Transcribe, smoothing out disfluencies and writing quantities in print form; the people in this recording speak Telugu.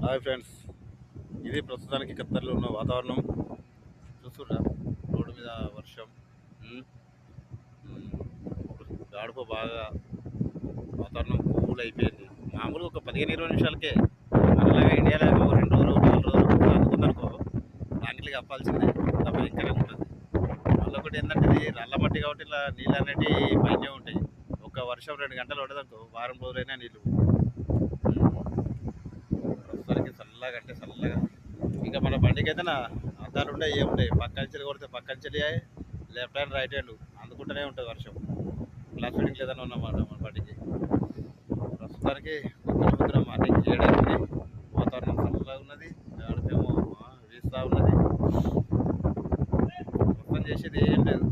హాయ్ ఫ్రెండ్స్, ఇది ప్రస్తుతానికి ఖత్తర్లో ఉన్న వాతావరణం. చూస్తుర్రా, రోడ్డు మీద వర్షం. ఉమ్, ఉమ్, గాడుపు బాగా. వాతావరణం కూల్ అయిపోయింది. మామూలుగా ఒక 15-20 నిమిషాలకే. మనలాగా ఇండియాలో ఒక 2 రోజులు 4 రోజులు అందుకుందనుకో, బ్లాంకెట్లకి అప్పాల్సిందే. అంత భయంకరంగా ఉంటుంది. మళ్ళీ ఒకటి ఏంటంటే, ఇది నల్లమట్టి కాబట్టి ఇలా నీళ్ళు అనేవి పైనే ఉంటాయి. ఒక వర్షం 2 గంటలు పడదనుకో, వారం రోజులైనా నీళ్ళు. ప్రస్తుతానికి చల్లగా అంటే చల్లగా. ఇంకా మన బండికి అయితే నా అద్దాలు ఉంటాయి, ఏముంటాయి, పక్కంచెలు కొడితే పక్కంచెలి లెఫ్ట్ హ్యాండ్ రైట్ హ్యాండ్ అందుకుంటూనే ఉంటుంది వర్షం. గ్లాస్ ఫిట్టింగ్ లేదని ఉన్నమాట మన బండికి. ప్రస్తుతానికి పొద్దున మార్నింగ్ 7 అవుతుంది. వాతావరణం చల్లగా ఉన్నది, గాడిపేమో వీస్తూ ఉన్నది. మొత్తం చేసేది ఏం లేదు.